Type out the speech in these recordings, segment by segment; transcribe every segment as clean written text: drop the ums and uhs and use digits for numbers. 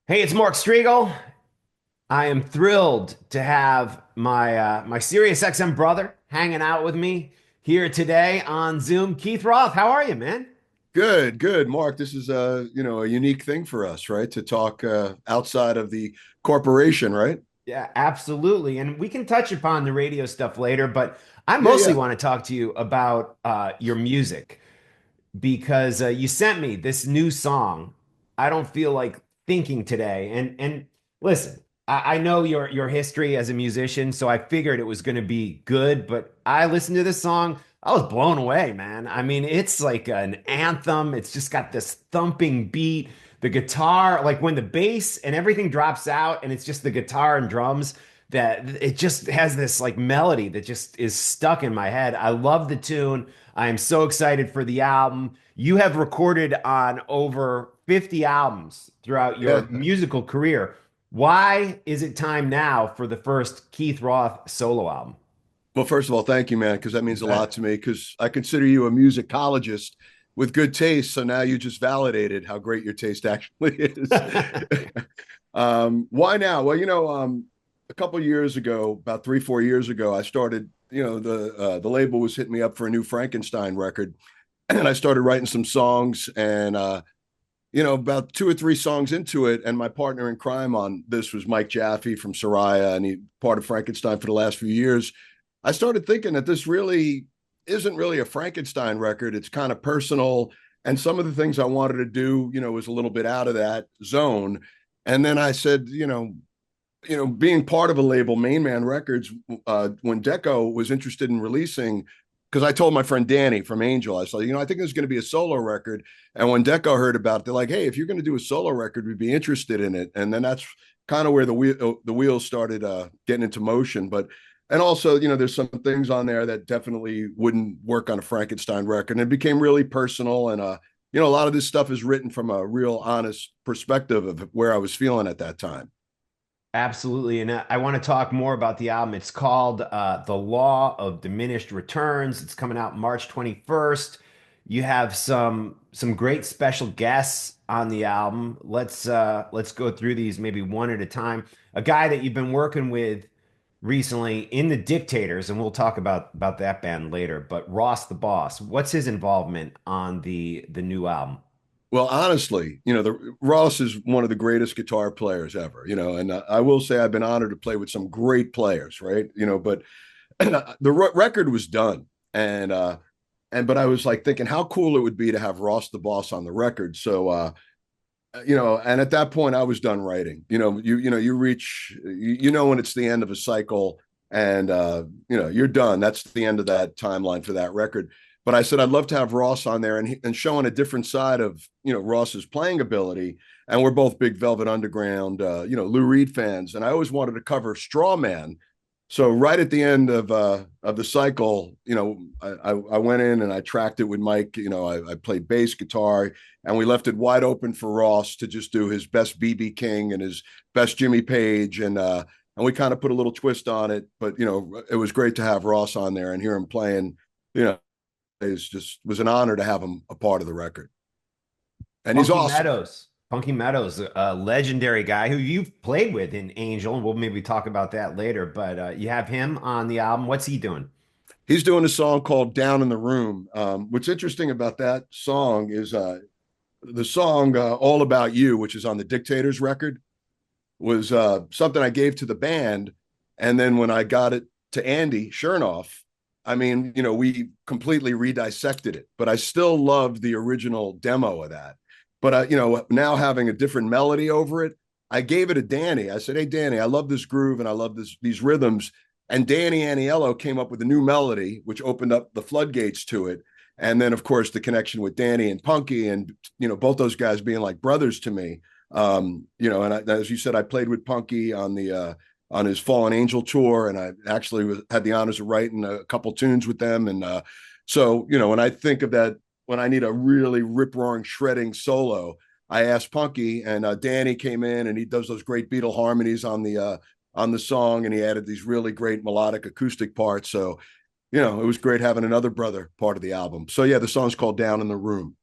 Hey, it's Mark Strigl. I am thrilled to have my Sirius XM brother hanging out with me here today on Zoom. Keith Roth, how are you, man? Good, good, Mark. This is a unique thing for us, right? To talk outside of the corporation, right? Yeah, absolutely. And we can touch upon the radio stuff later, but I Yeah, mostly yeah. want to talk to you about your music because you sent me this new song. I don't feel like thinking today. And listen, I know your history as a musician, so I figured it was going to be good. But I listened to this song, I was blown away, man. I mean, it's like an anthem. It's just got this thumping beat. The guitar, like when the bass and everything drops out, and it's just the guitar and drums. That it just has this like melody that just is stuck in my head. I love the tune. I am so excited for the album. You have recorded on over 50 albums throughout Yeah. your musical career. Why is it time now for the first Keith Roth solo album? Well, first of all, thank you, man, because that You means a lot bet. to me. Because I consider you a musicologist with good taste. So now you just validated how great your taste actually is. Why now? Well, a couple of years ago, about 3, 4 years ago, I started. The label was hitting me up for a new Frankenstein record, and I started writing some songs and about 2 or 3 songs into it, and my partner in crime on this was Mike Jaffe from Soraya, and he part of Frankenstein for the last few years. I started thinking that this really isn't really a Frankenstein record. It's kind of personal, and some of the things I wanted to do, was a little bit out of that zone. And then I said, being part of a label, Main Man Records, when Deco was interested in releasing, because I told my friend Danny from Angel, I said, I think there's going to be a solo record. And when Deco heard about it, they're like, hey, if you're going to do a solo record, we'd be interested in it. And then that's kind of where the wheels started getting into motion. And also, there's some things on there that definitely wouldn't work on a Frankenstein record. And it became really personal. And, a lot of this stuff is written from a real honest perspective of where I was feeling at that time. Absolutely. And I want to talk more about the album. It's called The Law of Diminished Returns. It's coming out March 21st. You have some great special guests on the album. Let's go through these maybe one at a time. A guy that you've been working with recently in The Dictators, and we'll talk about that band later, but Ross the Boss. What's his involvement on the new album? Well, honestly, the Ross is one of the greatest guitar players ever, and I will say I've been honored to play with some great players, right? But the record was done, but I was like thinking how cool it would be to have Ross the Boss on the record. So and at that point I was done writing. You reach when it's the end of a cycle, and you're done. That's the end of that timeline for that record. But I said I'd love to have Ross on there and showing a different side of Ross's playing ability. And we're both big Velvet Underground, Lou Reed fans, and I always wanted to cover Straw Man. So right at the end of the cycle, I went in and I tracked it with Mike. I played bass guitar, and we left it wide open for Ross to just do his best BB King and his best Jimmy Page, and we kind of put a little twist on it. But it was great to have Ross on there and hear him playing. It was an honor to have him a part of the record, and he's Funky awesome. Meadows. Funky Meadows, a legendary guy who you've played with in Angel, and we'll maybe talk about that later. But you have him on the album. What's he doing? He's doing a song called "Down in the Room." What's interesting about that song is the song "All About You," which is on the Dictators record, was something I gave to the band, and then when I got it to Andy Chernoff, I mean, we completely redissected it, but I still loved the original demo of that. But now having a different melody over it, I gave it to Danny. I said, "Hey, Danny, I love this groove and I love these rhythms." And Danny Aniello came up with a new melody, which opened up the floodgates to it. And then, of course, the connection with Danny and Punky, and both those guys being like brothers to me. As you said, I played with Punky on his Fallen Angel tour, and I actually had the honors of writing a couple tunes with them. And so, when I think of that, when I need a really rip roaring shredding solo, I asked Punky, and Danny came in, and he does those great Beatle harmonies on the song, and he added these really great melodic acoustic parts. So, it was great having another brother part of the album. So yeah, the song's called "Down in the Room."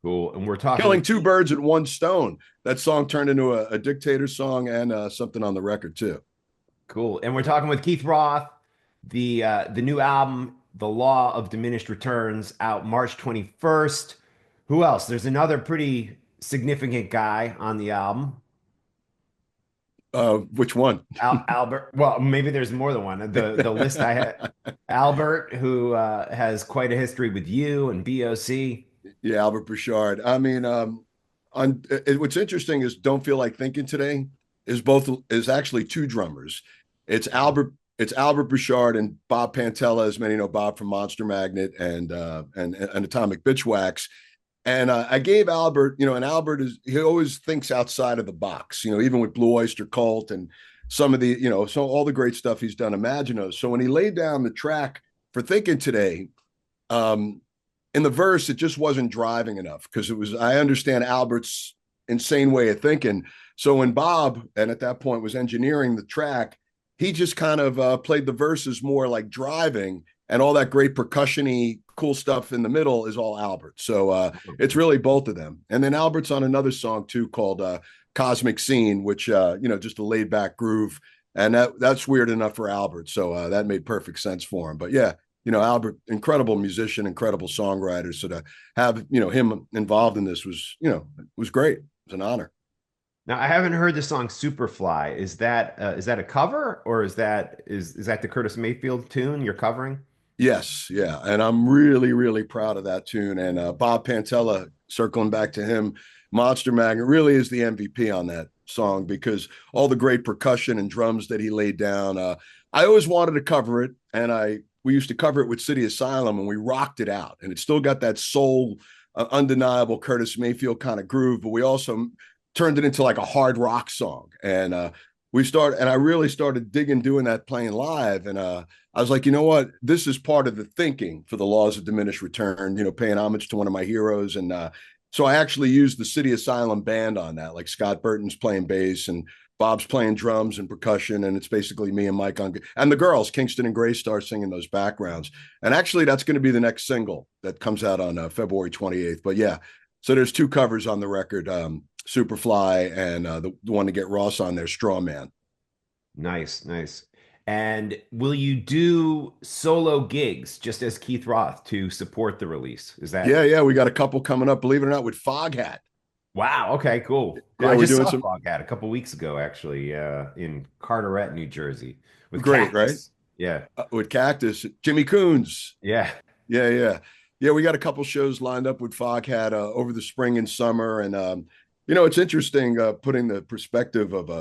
Cool. And we're talking Killing with two birds with one stone. That song turned into a Dictator song and something on the record too. cool. And we're talking with Keith Roth. The new album, The Law of Diminished Returns, out March 21st. Who else? There's another pretty significant guy on the album. Which one? Albert. Well, maybe there's more than one. The list I had. Albert, who has quite a history with you and BOC. Yeah, Albert Bouchard. I mean, what's interesting is "Don't Feel Like Thinking Today" is actually two drummers. It's Albert Bouchard and Bob Pantella, as many know Bob from Monster Magnet and Atomic Bitchwax. And I gave Albert, and Albert he always thinks outside of the box, even with Blue Oyster Cult and some of the, so all the great stuff he's done, Imaginos. So when he laid down the track for Thinking Today, um, in the verse, it just wasn't driving enough because I understand Albert's insane way of thinking. So when Bob, and at that point was engineering the track, he just kind of played the verses more like driving, and all that great percussion-y cool stuff in the middle is all Albert. So it's really both of them. And then Albert's on another song too called Cosmic Scene, which just a laid back groove. And that's weird enough for Albert. So that made perfect sense for him. But yeah, Albert, incredible musician, incredible songwriter. So to have, him involved in this was great. It was an honor. Now, I haven't heard the song Superfly. Is that a cover, or is that the Curtis Mayfield tune you're covering? Yes, yeah, and I'm really, really proud of that tune. And Bob Pantella, circling back to him, Monster Magnet really is the MVP on that song because all the great percussion and drums that he laid down. I always wanted to cover it, and we used to cover it with City Asylum, and we rocked it out, and it still got that soul, undeniable Curtis Mayfield kind of groove, but we also turned it into like a hard rock song, and I really started digging doing that playing live, and I was like, you know what? This is part of the thinking for the Laws of Diminished Return, paying homage to one of my heroes. And so I actually used the City Asylum band on that. Like Scott Burton's playing bass and Bob's playing drums and percussion. And it's basically me and Mike and the girls, Kingston and Graystar, singing those backgrounds. And actually, that's going to be the next single that comes out on February 28th. But yeah, so there's two covers on the record, Superfly and the one to get Ross on there, Straw Man. Nice, nice. And will you do solo gigs just as Keith Roth to support the release? Is Yeah, that yeah, we got a couple coming up, believe it or not, with Foghat. wow? Okay, cool. Cool. Yeah, I we're just doing saw some Foghat a couple weeks ago, actually, in Carteret, New Jersey, with great, right? Cactus. Yeah, With Cactus, Jimmy Coons. yeah. Yeah, yeah. Yeah, we got a couple shows lined up with Foghat over the spring and summer. And, it's interesting putting the perspective of,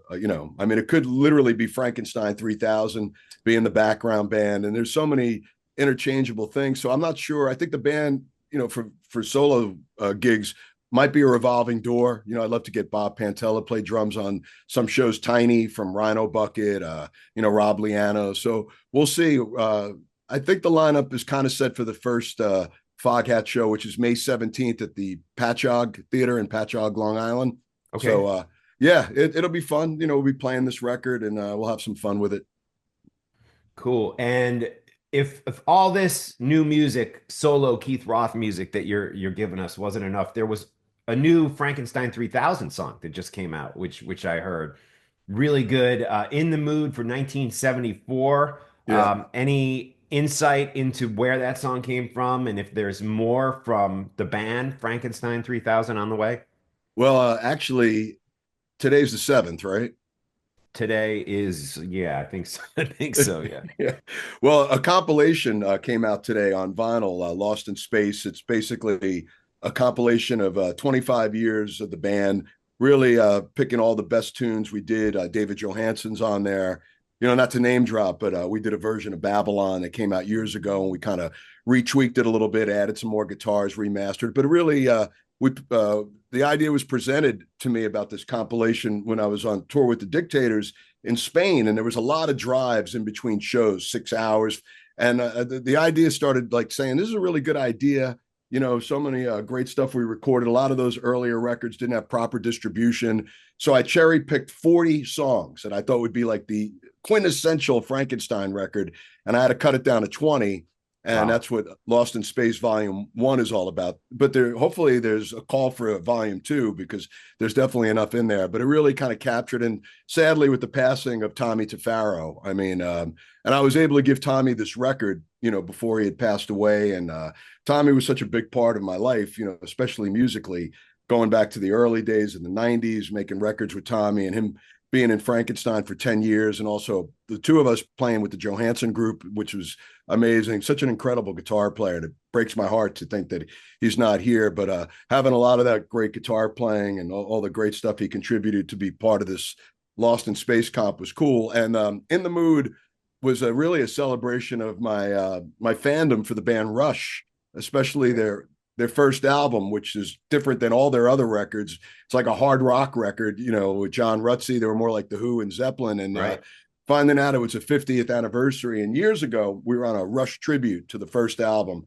I mean, it could literally be Frankenstein 3000 being the background band. And there's so many interchangeable things. So I'm not sure. I think the band, for solo gigs might be a revolving door. I'd love to get Bob Pantella play drums on some shows, Tiny from Rhino Bucket, Rob Liano. So we'll see. I think the lineup is kind of set for the first Foghat show, which is May 17th at the Patchogue Theater in Patchogue, Long Island. Okay. So, yeah, it'll be fun. We'll be playing this record and we'll have some fun with it. Cool. And if all this new music, solo Keith Roth music that you're giving us wasn't enough, there was a new Frankenstein 3000 song that just came out, which I heard. Really good. In the Mood for 1974. Yeah. Any insight into where that song came from and if there's more from the band Frankenstein 3000 on the way? Well, actually, today's the 7th, right? Today is, yeah, I think so. I think so, yeah. Yeah. Well, a compilation came out today on vinyl, Lost in Space. It's basically a compilation of 25 years of the band, really picking all the best tunes we did. David Johansen's on there. Not to name drop, but we did a version of Babylon that came out years ago, and we kind of retweaked it a little bit, added some more guitars, remastered. But really, the idea was presented to me about this compilation when I was on tour with the Dictators in Spain, and there was a lot of drives in between shows, 6 hours, and the idea started like saying, "This is a really good idea." So many great stuff we recorded. A lot of those earlier records didn't have proper distribution. So I cherry picked 40 songs that I thought would be like the quintessential Frankenstein record. And I had to cut it down to 20. And Wow. that's what Lost in Space Volume 1 is all about. But hopefully there's a call for a Volume 2, because there's definitely enough in there. But it really kind of captured, and sadly with the passing of Tommy Tafaro, I mean, and I was able to give Tommy this record, before he had passed away. And Tommy was such a big part of my life, especially musically, going back to the early days in the 90s, making records with Tommy, and him being in Frankenstein for 10 years, and also the two of us playing with the Johansson group, which was amazing. Such an incredible guitar player. And it breaks my heart to think that he's not here, but having a lot of that great guitar playing and all the great stuff he contributed to be part of this Lost in Space comp was cool. And In the Mood was really a celebration of my fandom for the band Rush, especially their first album, which is different than all their other records. It's like a hard rock record, with John Rutsey. They were more like the Who and Zeppelin. And Right. finding out it was a 50th anniversary, and years ago we were on a Rush tribute to the first album,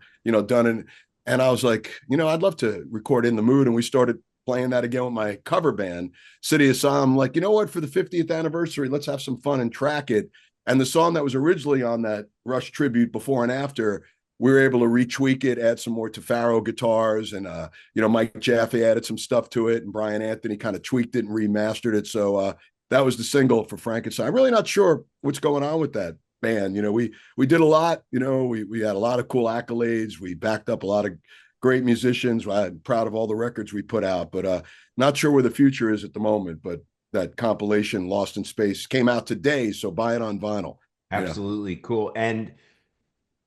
done in, and I was like, I'd love to record In the Mood. And we started playing that again with my cover band, City of Psalm. Like, what, for the 50th anniversary, let's have some fun and track it. And the song that was originally on that Rush tribute, Before and After, we were able to retweak it, add some more Tafaro guitars, and Mike Jaffe added some stuff to it, and Brian Anthony kind of tweaked it and remastered it. So that was the single for Frankenstein. I'm really not sure what's going on with that band. We did a lot. We had a lot of cool accolades. We backed up a lot of great musicians. I'm proud of all the records we put out, but not sure where the future is at the moment. But that compilation, Lost in Space, came out today, so buy it on vinyl. Yeah, Absolutely cool. And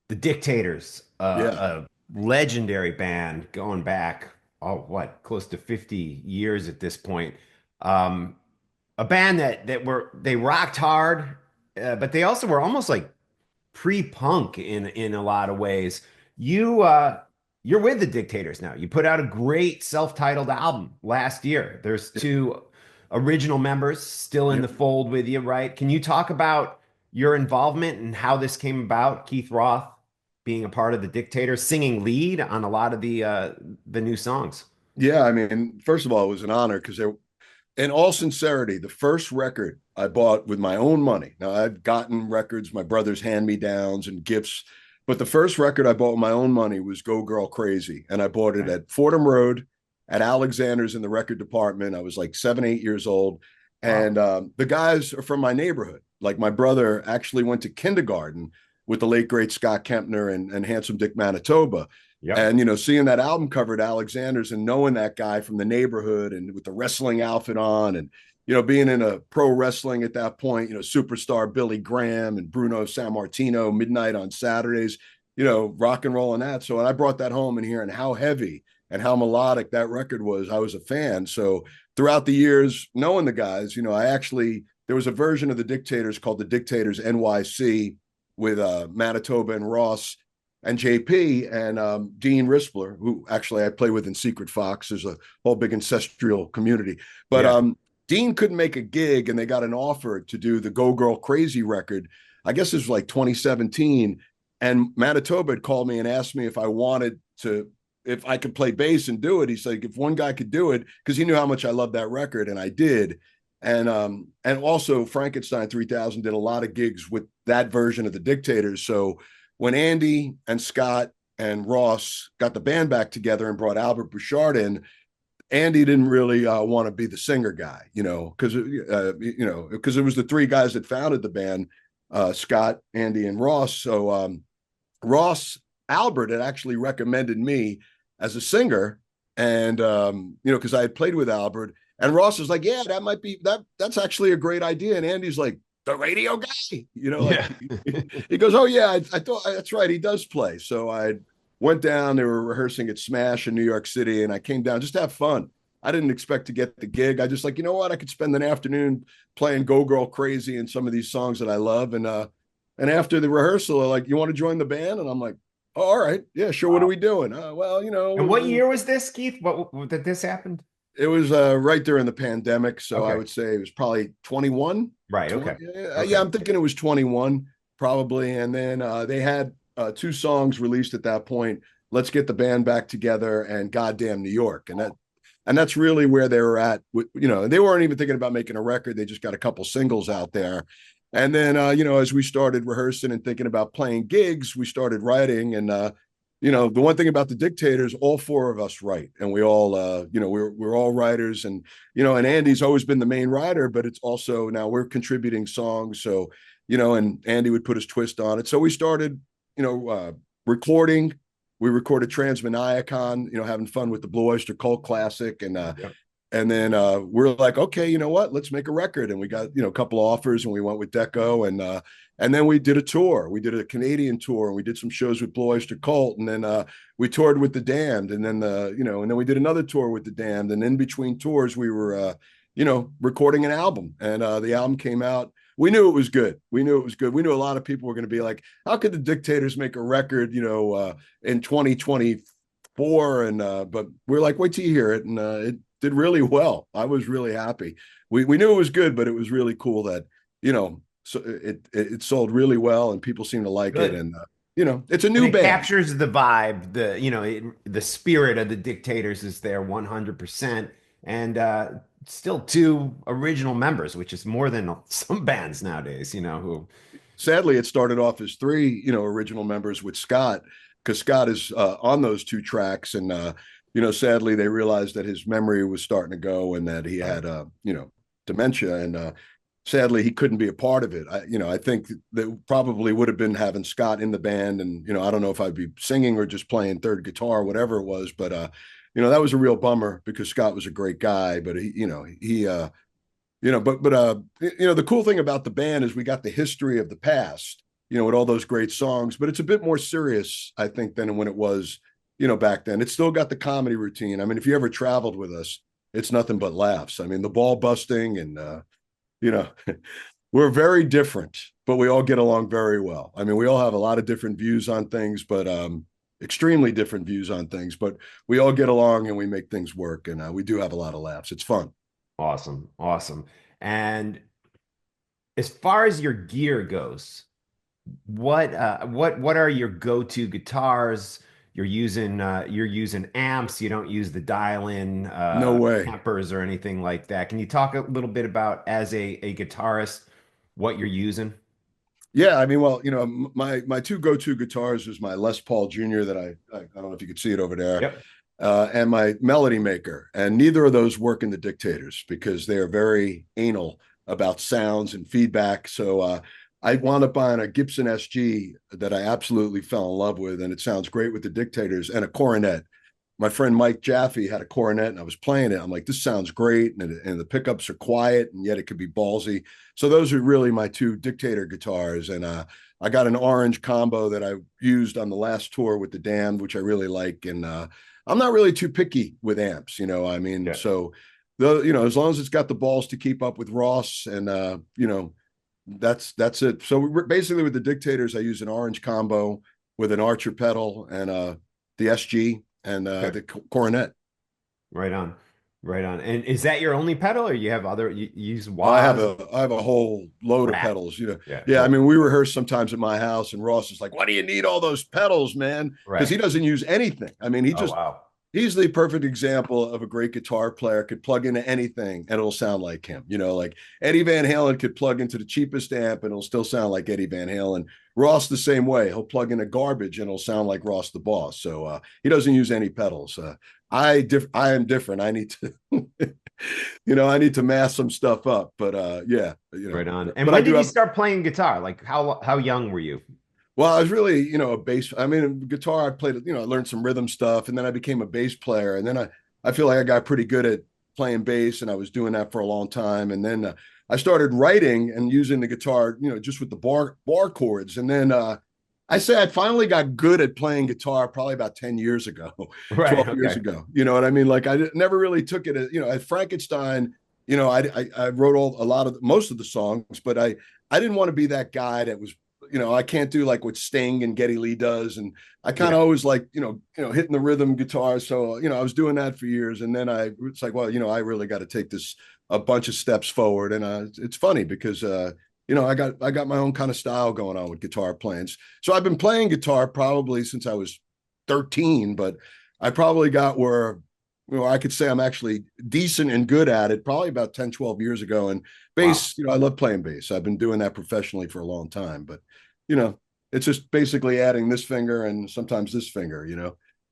the Dictators, yeah, a legendary band going back, oh, what, close to 50 years at this point. Um, a band they rocked hard, but they also were almost like pre-punk in a lot of ways. You you're with the Dictators now. You put out a great self-titled album last year. There's two original members still in yeah. the fold with you, right? Can you talk about your involvement and how this came about? Keith Roth being a part of the Dictators, singing lead on a lot of the new songs. Yeah, I mean, first of all, it was an honor, because in all sincerity, the first record I bought with my own money. Now, I'd gotten records, my brother's hand-me-downs and gifts, but the first record I bought with my own money was Go Girl Crazy. And I bought it Right. at Fordham Road at Alexander's in the record department. I was like 7, 8 years old. Wow. And the guys are from my neighborhood. Like, my brother actually went to kindergarten with the late, great Scott Kempner and Handsome Dick Manitoba. Yep. And, seeing that album cover at Alexander's and knowing that guy from the neighborhood and with the wrestling outfit on, and, being in a pro wrestling at that point, superstar Billy Graham and Bruno Sammartino, Midnight on Saturdays, rock and roll and that. So when I brought that home and hearing how heavy and how melodic that record was, I was a fan. So throughout the years, knowing the guys, there was a version of the Dictators called the Dictators NYC with Manitoba and Ross and JP and Dean Rispler, who actually I play with in Secret Fox. There's a whole big ancestral community. But Yeah. Dean couldn't make a gig, and they got an offer to do the Go Girl Crazy record. I guess this was like 2017. And Manitoba had called me and asked me if I could play bass and do it. He's like, if one guy could do it, because he knew how much I loved that record, and I did. And also Frankenstein 3000 did a lot of gigs with that version of the Dictators. So when Andy and Scott and Ross got the band back together and brought Albert Bouchard in, Andy didn't really want to be the singer guy, because it was the three guys that founded the band, Scott, Andy, and Ross. So Ross Albert had actually recommended me as a singer, and because I had played with Albert, and Ross was like, "Yeah, that might be That's actually a great idea." And Andy's like, "The radio guy," like Yeah. he goes, "Oh yeah, I thought that's right. He does play." So I went down. They were rehearsing at Smash in New York City, and I came down just to have fun. I didn't expect to get the gig. I just like, what? I could spend an afternoon playing Go Girl Crazy and some of these songs that I love. And after the rehearsal, they're like, "You want to join the band?" And I'm like, "Oh, all right, yeah, sure. What are Wow. we doing?" Well, And what year was this, Keith? What that this happened? it was right during the pandemic, so I Okay. would say it was probably 21. Right. 20, Okay. yeah, Okay. I'm thinking it was 21 probably. And then they had two songs released at that point: "Let's Get the Band Back Together" and "Goddamn New York." And that's really where they were at. They weren't even thinking about making a record. They just got a couple singles out there. And then, as we started rehearsing and thinking about playing gigs, we started writing. And, the one thing about the Dictators, all four of us write, and we all, we're all writers. And, and Andy's always been the main writer, but it's also now we're contributing songs. So, and Andy would put his twist on it. So we started, recording. We recorded Transmaniacon, having fun with the Blue Oyster Cult classic. Yep. And then we're like, okay, you know what? Let's make a record. And we got, a couple of offers, and we went with Deco. And then we did a tour. We did a Canadian tour, and we did some shows with Blue Oyster Cult. And then we toured with the Damned. And then, and then we did another tour with the Damned. And in between tours, we were, recording an album. And the album came out. We knew it was good. We knew it was good. We knew a lot of people were going to be like, how could the Dictators make a record, in 2024? And but we're like, wait till you hear it. And it did really well. I was really happy. We knew it was good, but it was really cool that, so it sold really well, and people seem to like it. Good. And it's a And new it band. captures the vibe, the spirit of the Dictators is there 100%. And still two original members, which is more than some bands nowadays, who. Sadly, it started off as three, original members with Scott, because Scott is on those two tracks. And sadly, they realized that his memory was starting to go, and that he had dementia. And sadly, he couldn't be a part of it. I think that probably would have been having Scott in the band. And I don't know if I'd be singing or just playing third guitar, whatever it was. But that was a real bummer, because Scott was a great guy. But the cool thing about the band is we got the history of the past, with all those great songs. But it's a bit more serious, I think, than when it was, back then. It's still got the comedy routine. I mean, if you ever traveled with us, it's nothing but laughs. I mean, the ball busting, and we're very different, but we all get along very well. I mean, we all have a lot of different views on things, but extremely different views on things, but we all get along, and we make things work. And we do have a lot of laughs. It's fun. Awesome, awesome. And as far as your gear goes, what are your go-to guitars? You're using amps. You don't use the dial-in No way. Kempers or anything like that. Can you talk a little bit about, as a guitarist, what you're using? Yeah, I mean, well, my two go-to guitars is my Les Paul Jr. that I don't know if you could see it over there, Yep. and my Melody Maker. And neither of those work in the Dictators, because they are very anal about sounds and feedback. So I wound up buying a Gibson SG that I absolutely fell in love with, and it sounds great with the Dictators, and a Coronet. My friend Mike Jaffe had a Coronet, and I was playing it. I'm like, this sounds great. And the pickups are quiet, and yet it could be ballsy. So those are really my two Dictator guitars. And I got an orange combo that I used on the last tour with the Damned, which I really like. And I'm not really too picky with amps, I mean, Yeah. so as long as it's got the balls to keep up with Ross, and that's it. So basically with the Dictators, I use an orange combo with an Archer pedal, and the SG, and Okay. the Coronet. Right on. Right on. And is that your only pedal, or you have other, you use I have wahs, a whole load of rack? pedals. Yeah, Yeah. I cool. mean, we rehearse sometimes at my house, and Ross is like, "Why do you need all those pedals, man?" Because he Right. doesn't use anything. I mean, Oh, wow. he's the perfect example of a great guitar player. Could plug into anything and it'll sound like him. Like Eddie Van Halen could plug into the cheapest amp and it'll still sound like Eddie Van Halen. Ross the same way. He'll plug into garbage and it'll sound like Ross the Boss. So he doesn't use any pedals. I am different. I need to I need to mask some stuff up. But yeah, Right on. And but I when do did you have. start playing guitar? Like how young were you? Well, I was really, a bass. I mean, guitar, I played, I learned some rhythm stuff, and then I became a bass player. And then I feel like I got pretty good at playing bass, and I was doing that for a long time. And then I started writing and using the guitar, just with the bar chords. And then I say I finally got good at playing guitar probably about 10 years ago, Right. 12 years Okay. ago. You know what I mean? Like never really took it as, at Frankenstein, I wrote a lot of most of the songs, but I didn't want to be that guy that was, I can't do like what Sting and Geddy Lee does. And I kind Yeah. of always like, hitting the rhythm guitar. So, I was doing that for years. And then it's like, well, I really got to take this a bunch of steps forward. And it's funny because, I got my own kind of style going on with guitar playing. So I've been playing guitar probably since I was 13, but I probably got where well, I could say I'm actually decent and good at it probably about 10, 12 years ago. And Wow. bass, I love playing bass. I've been doing that professionally for a long time, but you know, it's just basically adding this finger and sometimes this finger,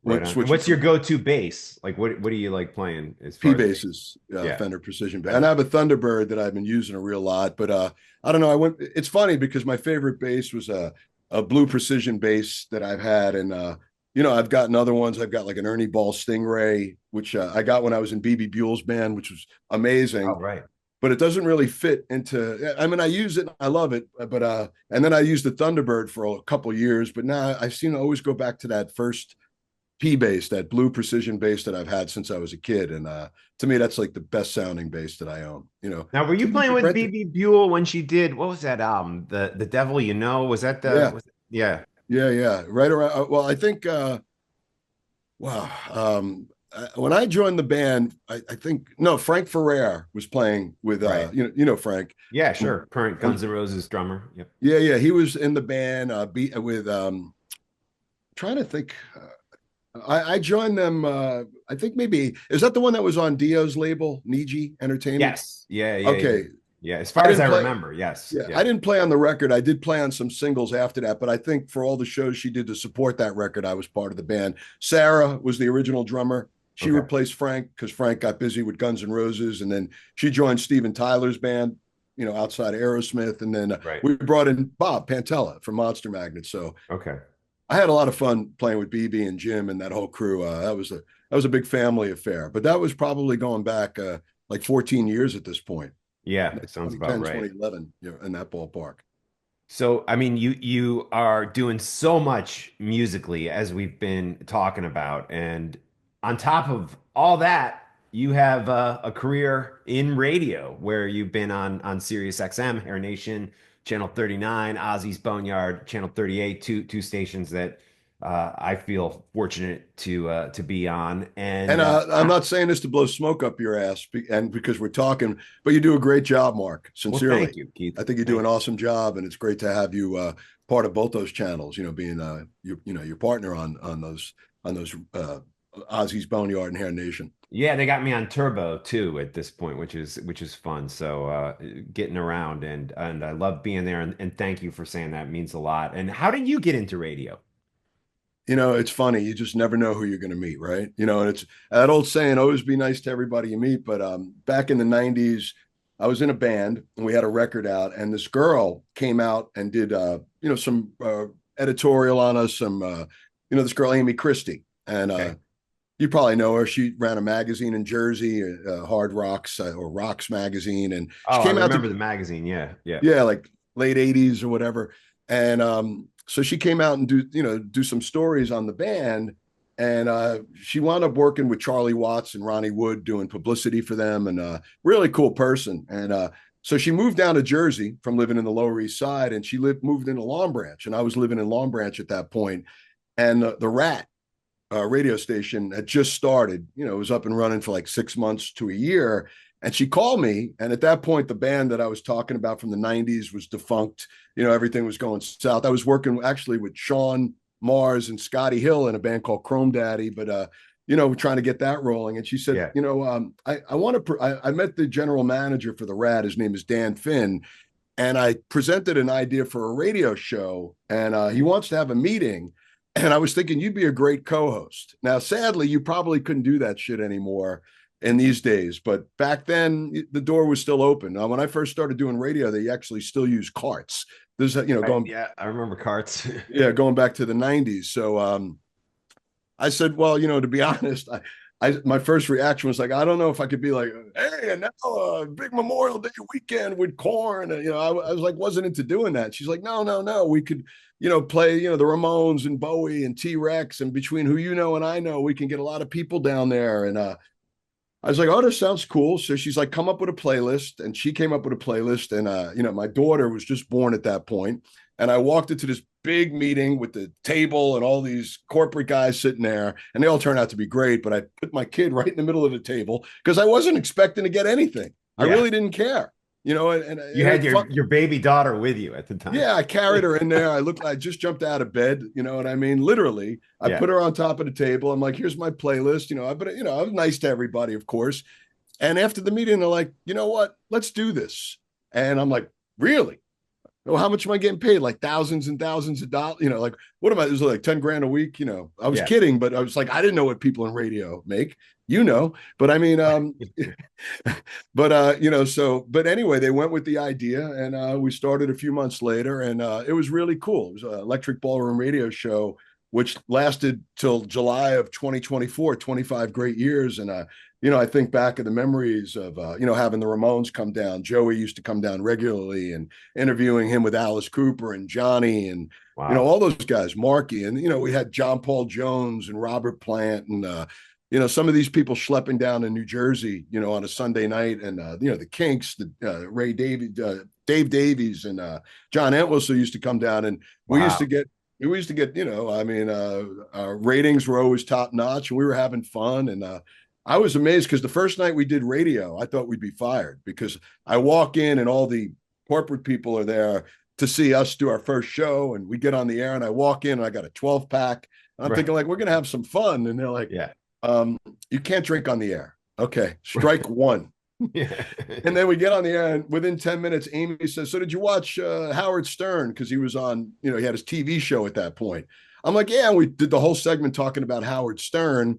Right on. And switching what's your from go-to bass? Like what do you like playing as P far as bass? basses, Yeah. Fender Precision bass. And I Fender. have a Thunderbird that I've been using a real lot, but I don't know. It's funny because my favorite bass was a Blue Precision bass that I've had. And, I've gotten other ones. I've got like an Ernie Ball Stingray, which I got when I was in BB Buell's band, which was Oh, amazing, right. but it doesn't really fit into, I mean, I use it, I love it, but and then I used the Thunderbird for a couple of years, but now I seem to always go back to that first P bass, that Blue Precision bass that I've had since I was a kid. And to me, that's like the best sounding bass that I own. Now, were you Some you playing could with rent it. BB Buell when she did what was that the Devil You Know? Was that the Yeah, was yeah. yeah, yeah. Right around. Well, I think. Wow. When I joined the band, I think no, Frank Ferrer was playing with. Right. Frank. Yeah, sure. Current And Guns N' Roses drummer. Yep. yeah, yeah, he was in the band. With trying to think. I joined them. I think maybe is that the one that was on Dio's label, Niji Entertainment. Yes. Yeah, yeah, yeah. Okay, Yeah, as I far as didn't I play. remember, yes. Yeah, I Yeah. didn't play on the record. I did play on some singles after that, but I think for all the shows she did to support that record, I was part of the band. Sarah was the original drummer. She Okay. replaced Frank because Frank got busy with Guns N' Roses, and then she joined Steven Tyler's band, outside of Aerosmith, and then Right. we brought in Bob Pantella from Monster Magnet. So Okay. I had a lot of fun playing with BB and Jim and that whole crew. That was a big family affair, but that was probably going back like 14 years at this point, Yeah, like sounds about 2010, right. 2011, in that ballpark. So, I mean, you are doing so much musically as we've been talking about, and on top of all that, you have a career in radio where you've been on Sirius XM, Hair Nation, Channel 39, Ozzy's Boneyard, Channel 38, two stations that I feel fortunate to be on. And And I'm not saying this to blow smoke up your ass, and because we're talking, but you do a great job, Mark. well, thank Sincerely, you, Keith. I think you do Thank an you. awesome job, and it's great to have you part of both those channels. Being your partner on those Ozzy's Boneyard and Hair Nation. Yeah, they got me on Turbo too at this point, which is fun. So getting around and I love being there and thank you for saying that. It means a lot. And how did you get into radio? It's funny. You just never know who you're going to meet, right? And it's that old saying, always be nice to everybody you meet. But back in the 90s, I was in a band and we had a record out, and this girl came out and did, some editorial on us, this girl, Amy Christie. And Okay. you probably know her. She ran a magazine in Jersey, Hard Rocks or Rocks magazine. And she Oh, I came out remember to, the magazine. Yeah, yeah. yeah, like late 80s or whatever. And so she came out and do some stories on the band. And she wound up working with Charlie Watts and Ronnie Wood doing publicity for them, and really cool person. And so she moved down to Jersey from living in the Lower East Side, and she moved into Long Branch, and I was living in Long Branch at that point. And the Rat radio station had just started. It was up and running for like 6 months to a year. And she called me. And at that point, the band that I was talking about from the 90s was defunct. Everything was going south. I was working actually with Sean Mars and Scotty Hill in a band called Chrome Daddy, but, trying to get that rolling. And she said, Yeah. I want to, I met the general manager for the Rat. His name is Dan Finn. And I presented an idea for a radio show, and he wants to have a meeting. And I was thinking you'd be a great co-host. Now, sadly, you probably couldn't do that shit anymore in these days, but back then the door was still open. Now, when I first started doing radio, they actually still use carts. There's, going, Yeah, I remember carts. yeah, going back to the 90s. So I said, well, to be honest, my first reaction was like, I don't know if I could be like, hey, and now big Memorial Day weekend with corn. And, I was like, wasn't into doing that. She's like, no, no, no. We could, play, the Ramones and Bowie and T-Rex, and between who and I know, we can get a lot of people down there. And I was like, oh, this sounds cool. So she's like, come up with a playlist. And she came up with a playlist. And, my daughter was just born at that point. And I walked into this big meeting with the table and all these corporate guys sitting there. And they all turned out to be great. But I put my kid right in the middle of the table because I wasn't expecting to get anything. I Yeah. really didn't care. You and had it fun. your baby daughter with you at the time. Yeah, I carried her in there. I just jumped out of bed, you know what I mean? Literally, I Yeah. put her on top of the table. I'm like, here's my playlist. I was nice to everybody, of course. And after the meeting, they're like, you know what? Let's do this. And I'm like, really? Oh, how much am I getting paid? Like thousands and thousands of dollars. Like what am I? It was like 10 grand a week. I was Yeah. kidding, but I was like, I didn't know what people in radio make, but I mean, but anyway, they went with the idea and we started a few months later and it was really cool. It was an electric ballroom radio show, which lasted till July of 2024, 25 great years. And, I think back of the memories of, having the Ramones come down. Joey used to come down regularly and interviewing him with Alice Cooper and Johnny and, Wow. all those guys, Marky. And, we had John Paul Jones and Robert Plant and, some of these people schlepping down in New Jersey, on a Sunday night, and the Kinks, the Ray Davies, Dave Davies, and John Entwistle used to come down, and we used to Wow. get our ratings were always top notch, and we were having fun, and I was amazed because the first night we did radio, I thought we'd be fired because I walk in and all the corporate people are there to see us do our first show, and we get on the air, and I walk in and I got a 12 pack. I'm Right. thinking like we're gonna have some fun, and they're like, Yeah. you can't drink on the air. Okay, strike one. Yeah. And then we get on the air, and within 10 minutes, Amy says, so did you watch Howard Stern? Because he was on, he had his TV show at that point. I'm like, yeah, and we did the whole segment talking about Howard Stern.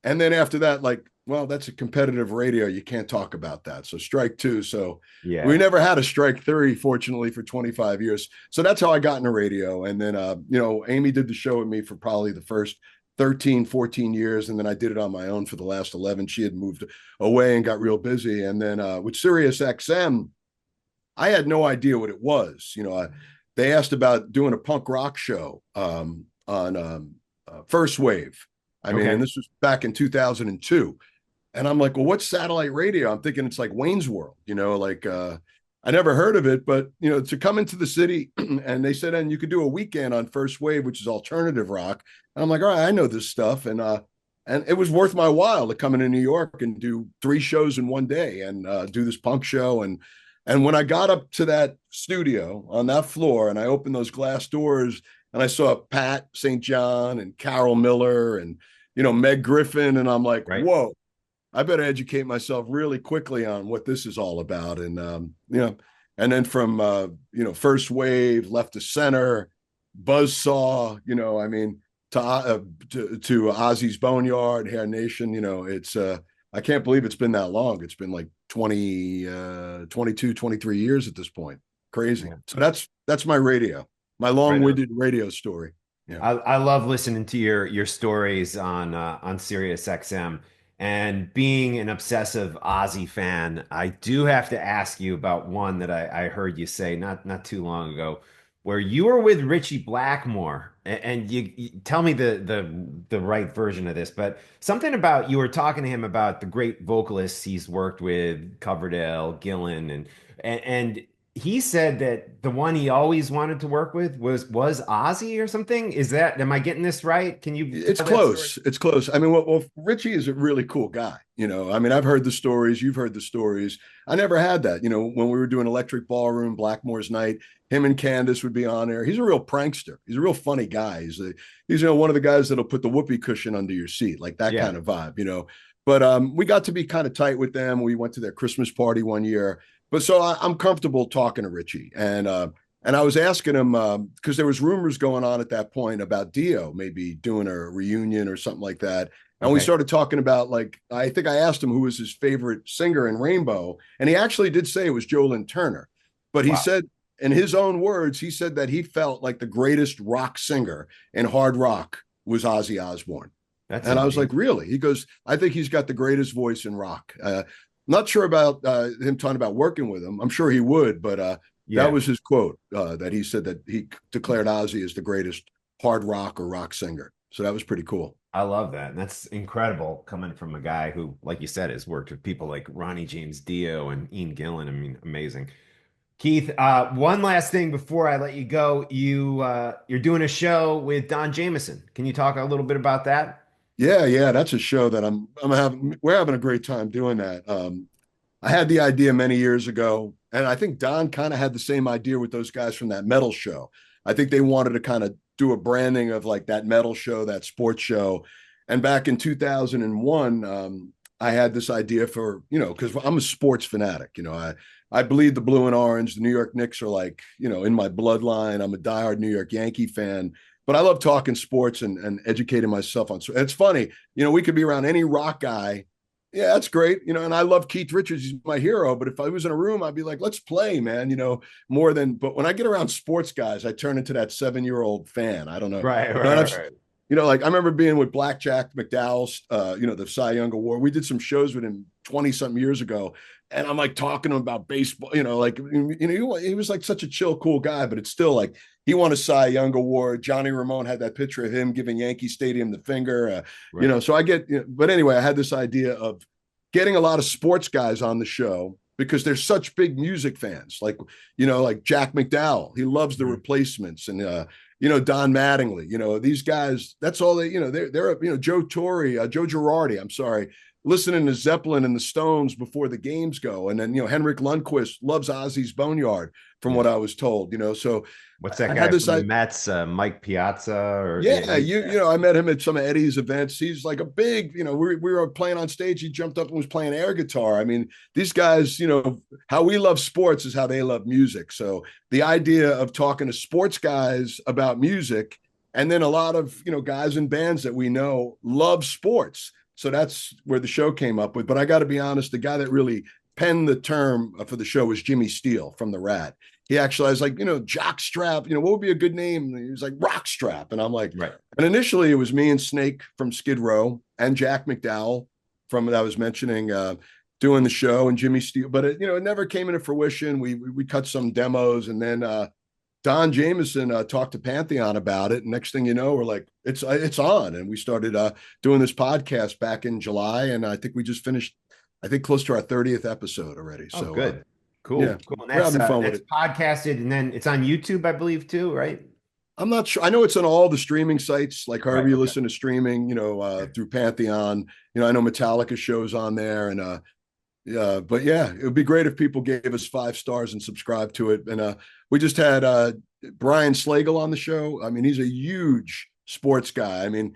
And then after that, like, well, that's a competitive radio. You can't talk about that. So strike two. So we Yeah. never had a strike three, fortunately, for 25 years. So that's how I got into radio. And then, Amy did the show with me for probably the first 13, 14 years. And then I did it on my own for the last 11. She had moved away and got real busy. And then with Sirius XM, I had no idea what it was. They asked about doing a punk rock show on First Wave. I mean, and Okay. this was back in 2002. And I'm like, well, what's satellite radio? I'm thinking it's like Wayne's World, I never heard of it, but to come into the city and they said, and you could do a weekend on First Wave, which is alternative rock. And I'm like, all right, I know this stuff. And it was worth my while to come into New York and do 3 shows in one day and do this punk show. And when I got up to that studio on that floor and I opened those glass doors and I saw Pat St. John and Carol Miller and, Meg Griffin. And I'm like, Right. whoa, I better educate myself really quickly on what this is all about. And, and then from, First Wave, Left to Center, Buzzsaw, I mean, to Ozzy's Boneyard, Hair Nation, it's, I can't believe it's been that long. It's been like 22, 23 years at this point. Crazy. Yeah. So that's my radio, my Right on. long-winded radio story. Yeah. I love listening to your stories on Sirius XM. And being an obsessive Ozzy fan, I do have to ask you about one that I heard you say not too long ago, where you were with Richie Blackmore, and you tell me the right version of this, but something about you were talking to him about the great vocalists he's worked with, Coverdale, Gillan, and he said that the one he always wanted to work with was Ozzy or something. Am I getting this right? Can you It's tell that story? close. It's close. I mean, well, Richie is a really cool guy. I mean, I've heard the stories. You've heard the stories. I never had that. When we were doing Electric Ballroom, Blackmore's Night, him and Candace would be on there. He's a real prankster. He's a real funny guy. He's one of the guys that'll put the whoopee cushion under your seat, like that Yeah. kind of vibe. But we got to be kind of tight with them. We went to their Christmas party one year. But so I'm comfortable talking to Richie, and I was asking him because there was rumors going on at that point about Dio maybe doing a reunion or something like that. And we Okay. started talking about like I think I asked him who was his favorite singer in Rainbow, and he actually did say it was Joe Lynn Turner. But he Wow. said in his own words, he said that he felt like the greatest rock singer in hard rock was Ozzy Osbourne. That's And I was like, amazing. really? He goes, I think he's got the greatest voice in rock. Not sure about him talking about working with him. I'm sure he would, but that Yeah. was his quote that he said that he declared Ozzy as the greatest hard rock or rock singer. So that was pretty cool. I love that. And that's incredible coming from a guy who, like you said, has worked with people like Ronnie James Dio and Ian Gillan. I mean, amazing. Keith, one last thing before I let you go. You're doing a show with Don Jameson. Can you talk a little bit about that? Yeah, yeah, that's a show that we're having a great time doing that. I had the idea many years ago. And I think Don kind of had the same idea with those guys from that metal show. I think they wanted to kind of do a branding of like that metal show, that sports show. And back in 2001, I had this idea for, because I'm a sports fanatic. I bleed the blue and orange. The New York Knicks are like, in my bloodline. I'm a diehard New York Yankee fan, but I love talking sports and educating myself on. It's funny, we could be around any rock guy. Yeah, that's great. And I love Keith Richards. He's my hero. But if I was in a room, I'd be like, let's play, man, more than, but when I get around sports guys, I turn into that 7-year-old fan. I don't know. Right, And right, I've, right. like I remember being with Blackjack McDowell, the Cy Young Award. We did some shows with him 20 something years ago. And I'm like talking to him about baseball, he was like such a chill, cool guy, but it's still like he won a Cy Young Award. Johnny Ramone had that picture of him giving Yankee Stadium the finger, Right. so I get, but anyway, I had this idea of getting a lot of sports guys on the show because they're such big music fans, like Jack McDowell. He loves the Mhm. Replacements and, Don Mattingly, these guys, that's all they, they're Joe Torre, Joe Girardi, I'm sorry, listening to Zeppelin and the Stones before the games go. And then, Henrik Lundqvist loves Ozzy's Boneyard from Yeah. what I was told, so What's that I had guy this, from the Mets? Mike Piazza, or yeah, yeah, I met him at some of Eddie's events. He's like a big, we were playing on stage. He jumped up and was playing air guitar. I mean, these guys, how we love sports is how they love music. So the idea of talking to sports guys about music, and then a lot of, guys in bands that we know love sports. So that's where the show came up with. But I got to be honest, the guy that really penned the term for the show was Jimmy Steele from the Rat. He actually, I was like, jock strap, what would be a good name? And he was like, rock strap. And I'm like, right. and initially it was me and Snake from Skid Row and Jack McDowell from that I was mentioning, doing the show, and Jimmy Steele, but it never came into fruition. We cut some demos, and then Don Jameson talked to Pantheon about it. And next thing you know, we're like, it's on. And we started doing this podcast back in July. And I think we just finished, I think close to our 30th episode already. Oh, So good. yeah, Cool. Cool. And we're that's having fun with that's it. podcasted, and then it's on YouTube, I believe, too, right? I'm not sure. I know it's on all the streaming sites, like however Right. you Okay. listen to streaming, Yeah. through Pantheon. I know Metallica shows on there, and but yeah, it would be great if people gave us 5 stars and subscribe to it. And we just had Brian Slagle on the show. I mean, he's a huge sports guy. I mean,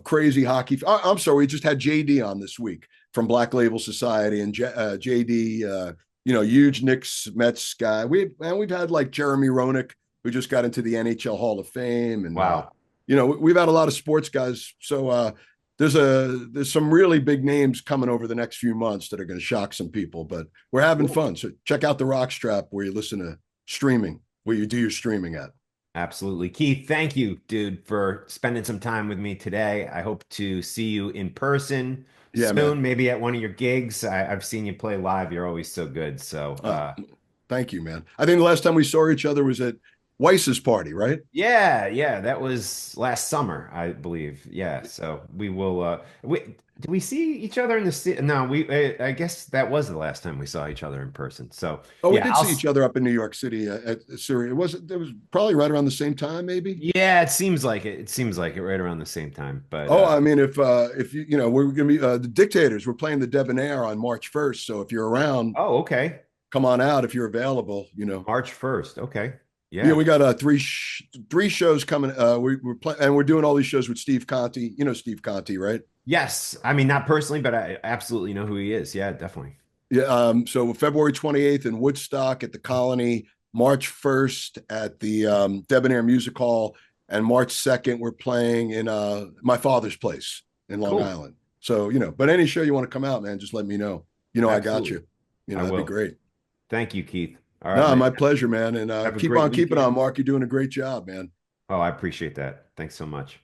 crazy hockey. I'm sorry, we just had JD on this week from Black Label Society, and JD, huge Knicks Mets guy. We've had like Jeremy Roenick, who just got into the NHL Hall of Fame, and Wow. we've had a lot of sports guys. So there's some really big names coming over the next few months that are going to shock some people, but we're having Cool. fun. So check out the Rock Strap where you listen to streaming, where you do your streaming at. Absolutely. Keith, thank you, dude, for spending some time with me today. I hope to see you in person Yeah, man. soon, maybe at one of your gigs. I've seen you play live. You're always so good. So, Uh, Thank you, man. I think the last time we saw each other was at Weiss's party, right? yeah, yeah, that was last summer, I believe. Yeah, so we will. Did we see each other in the city? No, I guess that was the last time we saw each other in person. So, Oh, we yeah, did see each other up in New York City at Syria. It was probably right around the same time, maybe. Yeah, it seems like it. It seems like it right around the same time. But Oh, I mean, if we're gonna be the Dictators. We're playing the Debonair on March 1st. So if you're around, oh, okay, come on out if you're available. March 1st. Okay, Yeah, yeah. we got three shows coming. We're playing, and we're doing all these shows with Steve Conti. You know Steve Conti, right? Yes, I mean not personally, but I absolutely know who he is. Yeah, definitely. Yeah. So February 28th in Woodstock at the Colony, March 1st at the Debonair Music Hall, and March 2nd we're playing in my father's place in Long Cool. Island. So but any show you want to come out, man, just let me know. I got Absolutely. you. I That'd be will. great. Thank you, Keith. All right, No, man. my pleasure, man. And Have a keep great on keeping on, weekend. Mark. You're doing a great job, man. Oh, I appreciate that. Thanks so much.